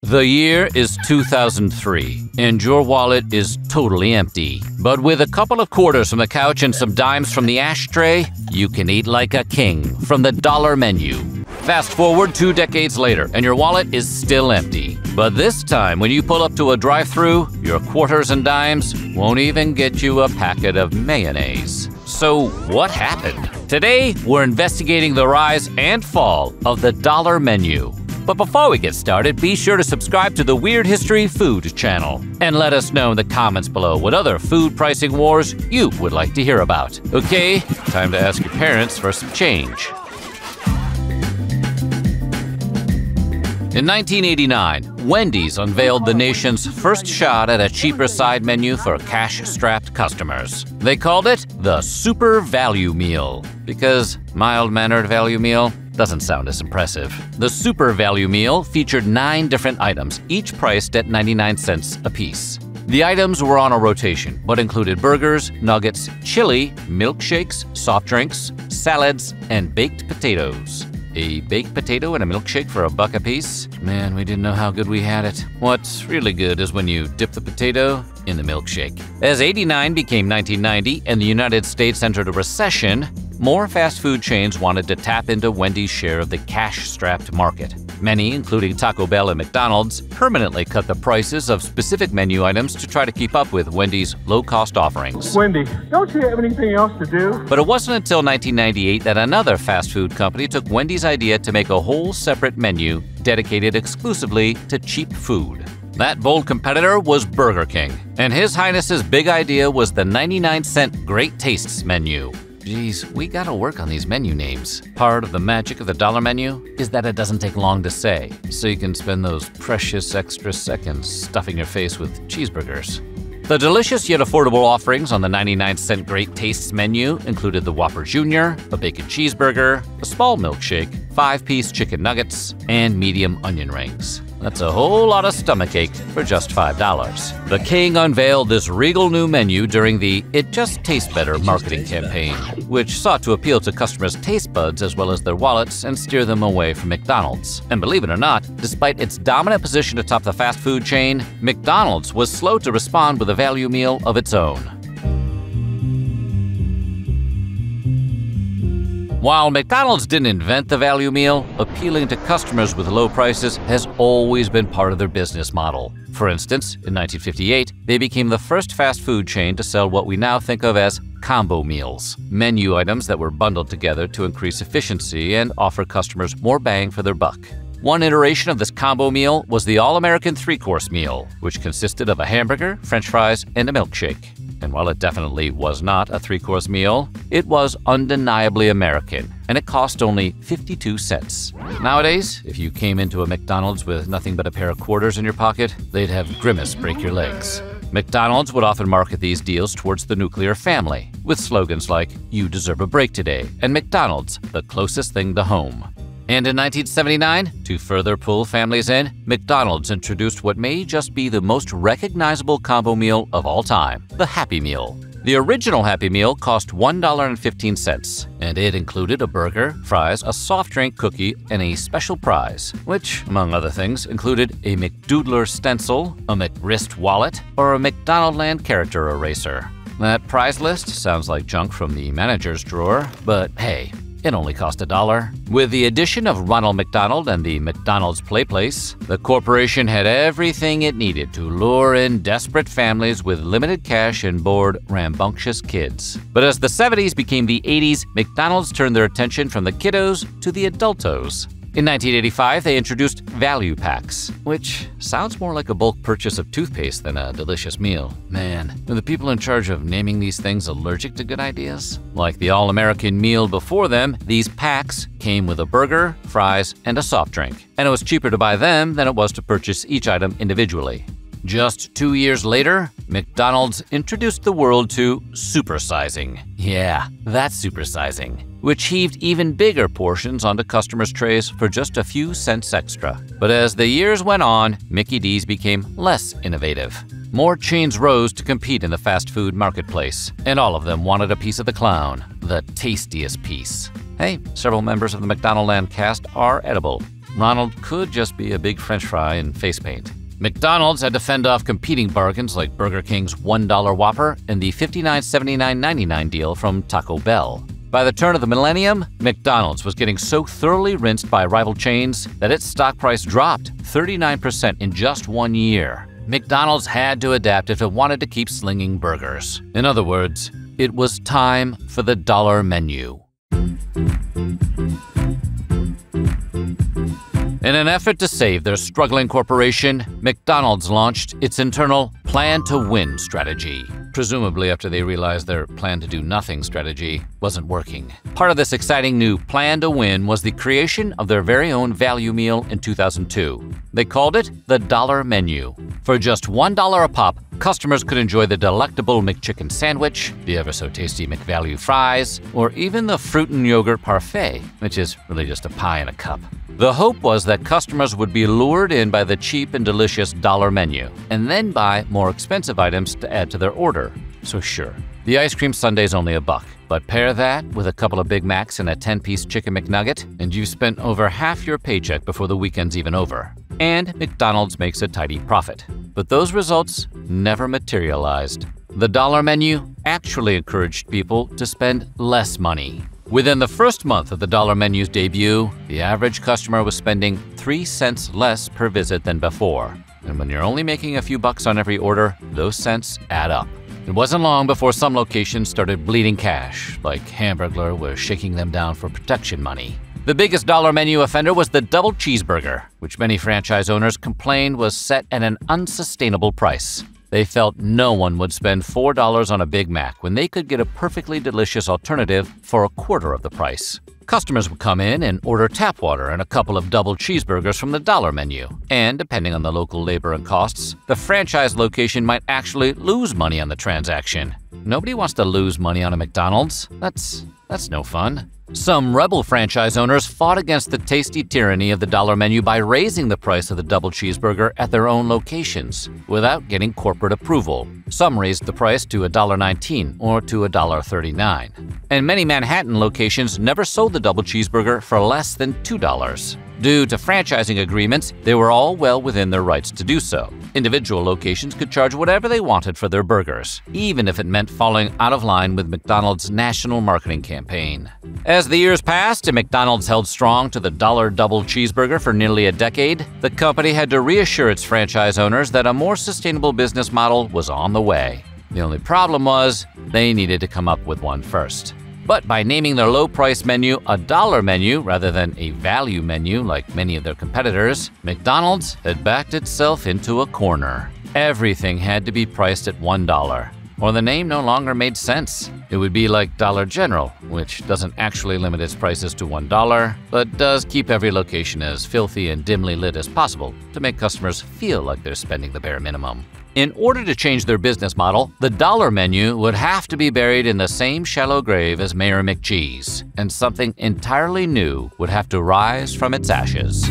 The year is 2003, and your wallet is totally empty. But with a couple of quarters from the couch and some dimes from the ashtray, you can eat like a king from the dollar menu. Fast forward 2 decades later, and your wallet is still empty. But this time, when you pull up to a drive-thru, your quarters and dimes won't even get you a packet of mayonnaise. So what happened? Today, we're investigating the rise and fall of the dollar menu. But before we get started, be sure to subscribe to the Weird History Food channel and let us know in the comments below what other food pricing wars you would like to hear about. Okay, time to ask your parents for some change. In 1989, Wendy's unveiled the nation's first shot at a cheaper side menu for cash-strapped customers. They called it the Super Value Meal, because mild-mannered value meal doesn't sound as impressive. The Super Value Meal featured 9 different items, each priced at 99 cents apiece. The items were on a rotation, but included burgers, nuggets, chili, milkshakes, soft drinks, salads, and baked potatoes. A baked potato and a milkshake for $1 apiece? Man, we didn't know how good we had it. What's really good is when you dip the potato in the milkshake. As '89 became 1990 and the United States entered a recession, more fast food chains wanted to tap into Wendy's share of the cash-strapped market. Many, including Taco Bell and McDonald's, permanently cut the prices of specific menu items to try to keep up with Wendy's low-cost offerings. Wendy, don't you have anything else to do? But it wasn't until 1998 that another fast food company took Wendy's idea to make a whole separate menu dedicated exclusively to cheap food. That bold competitor was Burger King, and His Highness's big idea was the 99-cent Great Tastes menu. Geez, we gotta work on these menu names. Part of the magic of the dollar menu is that it doesn't take long to say, so you can spend those precious extra seconds stuffing your face with cheeseburgers. The delicious yet affordable offerings on the 99-cent Great Tastes menu included the Whopper Jr., a bacon cheeseburger, a small milkshake, 5-piece chicken nuggets, and medium onion rings. That's a whole lot of stomachache for just $5. The King unveiled this regal new menu during the It Just Tastes Better marketing campaign, which sought to appeal to customers' taste buds as well as their wallets and steer them away from McDonald's. And believe it or not, despite its dominant position atop the fast food chain, McDonald's was slow to respond with a value meal of its own. While McDonald's didn't invent the value meal, appealing to customers with low prices has always been part of their business model. For instance, in 1958, they became the first fast food chain to sell what we now think of as combo meals, menu items that were bundled together to increase efficiency and offer customers more bang for their buck. One iteration of this combo meal was the All-American 3-course meal, which consisted of a hamburger, french fries, and a milkshake. And while it definitely was not a 3-course meal, it was undeniably American, and it cost only 52 cents. Nowadays, if you came into a McDonald's with nothing but a pair of quarters in your pocket, they'd have Grimace break your legs. McDonald's would often market these deals towards the nuclear family, with slogans like, "You deserve a break today," and McDonald's, the closest thing to home. And in 1979, to further pull families in, McDonald's introduced what may just be the most recognizable combo meal of all time, the Happy Meal. The original Happy Meal cost $1.15, and it included a burger, fries, a soft drink, cookie, and a special prize, which, among other things, included a McDoodler stencil, a McWrist wallet, or a McDonaldland character eraser. That prize list sounds like junk from the manager's drawer, but hey, it only cost $1. With the addition of Ronald McDonald and the McDonald's Play Place, the corporation had everything it needed to lure in desperate families with limited cash and bored, rambunctious kids. But as the 70s became the 80s, McDonald's turned their attention from the kiddos to the adultos. In 1985, they introduced value packs, which sounds more like a bulk purchase of toothpaste than a delicious meal. Man, are the people in charge of naming these things allergic to good ideas? Like the All-American meal before them, these packs came with a burger, fries, and a soft drink, and it was cheaper to buy them than it was to purchase each item individually. Just 2 years later, McDonald's introduced the world to supersizing. Yeah, that's supersizing, which heaved even bigger portions onto customers' trays for just a few cents extra. But as the years went on, Mickey D's became less innovative. More chains rose to compete in the fast food marketplace, and all of them wanted a piece of the clown, the tastiest piece. Hey, several members of the McDonaldland cast are edible. Ronald could just be a big French fry in face paint. McDonald's had to fend off competing bargains like Burger King's $1 Whopper and the $59.79.99 deal from Taco Bell. By the turn of the millennium, McDonald's was getting so thoroughly rinsed by rival chains that its stock price dropped 39% in just 1 year. McDonald's had to adapt if it wanted to keep slinging burgers. In other words, it was time for the dollar menu. In an effort to save their struggling corporation, McDonald's launched its internal Plan to Win strategy, presumably after they realized their Plan to Do Nothing strategy wasn't working. Part of this exciting new Plan to Win was the creation of their very own value meal in 2002. They called it the Dollar Menu. For just $1 a pop, customers could enjoy the delectable McChicken sandwich, the ever-so-tasty McValue fries, or even the fruit and yogurt parfait, which is really just a pie in a cup. The hope was that customers would be lured in by the cheap and delicious dollar menu, and then buy more expensive items to add to their order. So sure, the ice cream sundae's only $1, but pair that with a couple of Big Macs and a 10-piece Chicken McNugget, and you've spent over half your paycheck before the weekend's even over. And McDonald's makes a tidy profit. But those results never materialized. The dollar menu actually encouraged people to spend less money. Within the first month of the dollar menu's debut, the average customer was spending 3 cents less per visit than before. And when you're only making a few bucks on every order, those cents add up. It wasn't long before some locations started bleeding cash, like Hamburglar was shaking them down for protection money. The biggest dollar menu offender was the double cheeseburger, which many franchise owners complained was set at an unsustainable price. They felt no one would spend $4 on a Big Mac when they could get a perfectly delicious alternative for a quarter of the price. Customers would come in and order tap water and a couple of double cheeseburgers from the dollar menu. And depending on the local labor and costs, the franchise location might actually lose money on the transaction. Nobody wants to lose money on a McDonald's. That's no fun. Some rebel franchise owners fought against the tasty tyranny of the dollar menu by raising the price of the double cheeseburger at their own locations without getting corporate approval. Some raised the price to $1.19 or to $1.39. And many Manhattan locations never sold the double cheeseburger for less than $2. Due to franchising agreements, they were all well within their rights to do so. Individual locations could charge whatever they wanted for their burgers, even if it meant falling out of line with McDonald's national marketing campaign. As the years passed and McDonald's held strong to the dollar double cheeseburger for nearly a decade, the company had to reassure its franchise owners that a more sustainable business model was on the way. The only problem was they needed to come up with one first. But by naming their low-price menu a dollar menu rather than a value menu like many of their competitors, McDonald's had backed itself into a corner. Everything had to be priced at $1, or the name no longer made sense. It would be like Dollar General, which doesn't actually limit its prices to $1, but does keep every location as filthy and dimly lit as possible to make customers feel like they're spending the bare minimum. In order to change their business model, the dollar menu would have to be buried in the same shallow grave as Mayor McCheese, and something entirely new would have to rise from its ashes.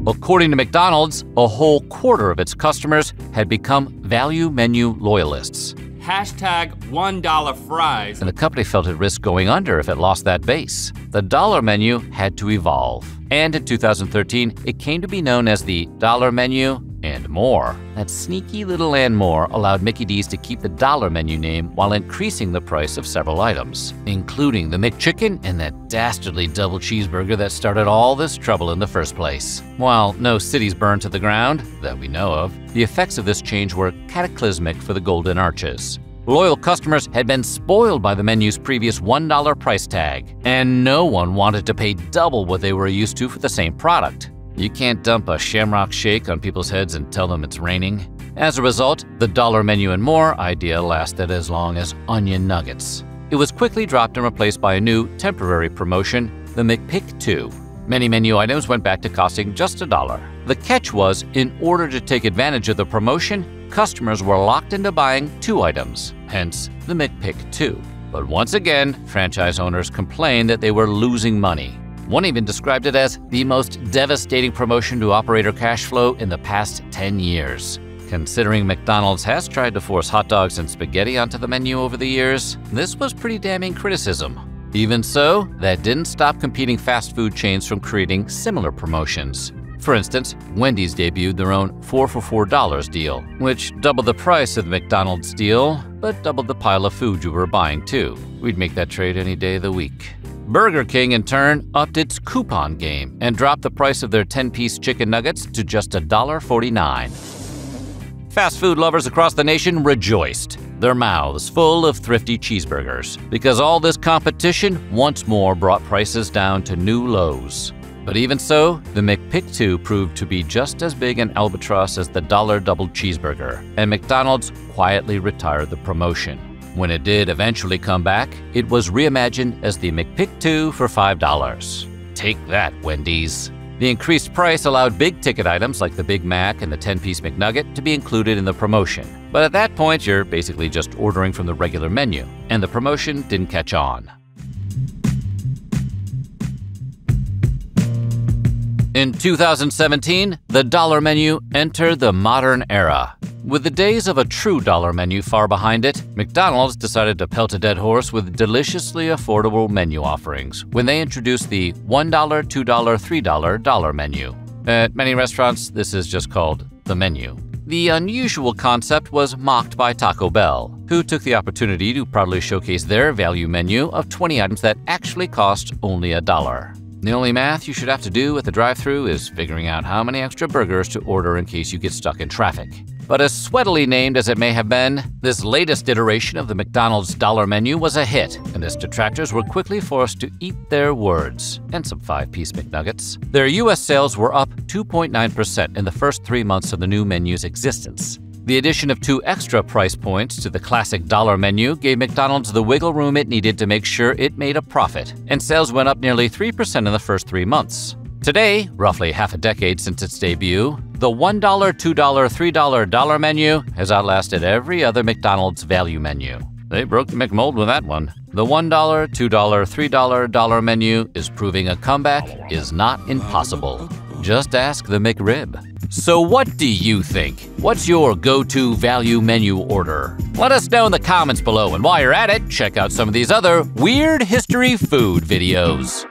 According to McDonald's, a whole quarter of its customers had become value menu loyalists. Hashtag $1 fries. And the company felt at risk going under if it lost that base. The dollar menu had to evolve. And in 2013, it came to be known as the Dollar Menu and More. That sneaky little and more allowed Mickey D's to keep the dollar menu name while increasing the price of several items, including the McChicken and that dastardly double cheeseburger that started all this trouble in the first place. While no cities burned to the ground, that we know of, the effects of this change were cataclysmic for the Golden Arches. Loyal customers had been spoiled by the menu's previous $1 price tag, and no one wanted to pay double what they were used to for the same product. You can't dump a shamrock shake on people's heads and tell them it's raining. As a result, the dollar menu and more idea lasted as long as onion nuggets. It was quickly dropped and replaced by a new, temporary promotion, the McPick 2. Many menu items went back to costing just $1. The catch was, in order to take advantage of the promotion, customers were locked into buying 2 items, hence the McPick 2. But once again, franchise owners complained that they were losing money. One even described it as the most devastating promotion to operator cash flow in the past 10 years. Considering McDonald's has tried to force hot dogs and spaghetti onto the menu over the years, this was pretty damning criticism. Even so, that didn't stop competing fast food chains from creating similar promotions. For instance, Wendy's debuted their own 4 for $4 deal, which doubled the price of the McDonald's deal, but doubled the pile of food you were buying too. We'd make that trade any day of the week. Burger King, in turn, upped its coupon game and dropped the price of their 10-piece chicken nuggets to just $1.49. Fast food lovers across the nation rejoiced, their mouths full of thrifty cheeseburgers, because all this competition once more brought prices down to new lows. But even so, the McPick 2 proved to be just as big an albatross as the $1 double cheeseburger, and McDonald's quietly retired the promotion. When it did eventually come back, it was reimagined as the McPick 2 for $5. Take that, Wendy's. The increased price allowed big-ticket items like the Big Mac and the 10-piece McNugget to be included in the promotion. But at that point, you're basically just ordering from the regular menu, and the promotion didn't catch on. In 2017, the dollar menu entered the modern era. With the days of a true dollar menu far behind it, McDonald's decided to pelt a dead horse with deliciously affordable menu offerings when they introduced the $1, $2, $3 dollar menu. At many restaurants, this is just called the menu. The unusual concept was mocked by Taco Bell, who took the opportunity to proudly showcase their value menu of 20 items that actually cost only $1. The only math you should have to do at the drive-thru is figuring out how many extra burgers to order in case you get stuck in traffic. But as sweatily named as it may have been, this latest iteration of the McDonald's dollar menu was a hit, and its detractors were quickly forced to eat their words, and some 5-piece McNuggets. Their U.S. sales were up 2.9% in the first 3 months of the new menu's existence. The addition of 2 extra price points to the classic dollar menu gave McDonald's the wiggle room it needed to make sure it made a profit, and sales went up nearly 3% in the first 3 months. Today, roughly half a decade since its debut, the $1, $2, $3 dollar menu has outlasted every other McDonald's value menu. They broke the McMold with that one. The $1, $2, $3 dollar menu is proving a comeback is not impossible. Just ask the McRib. So what do you think? What's your go-to value menu order? Let us know in the comments below, and while you're at it, check out some of these other weird history food videos.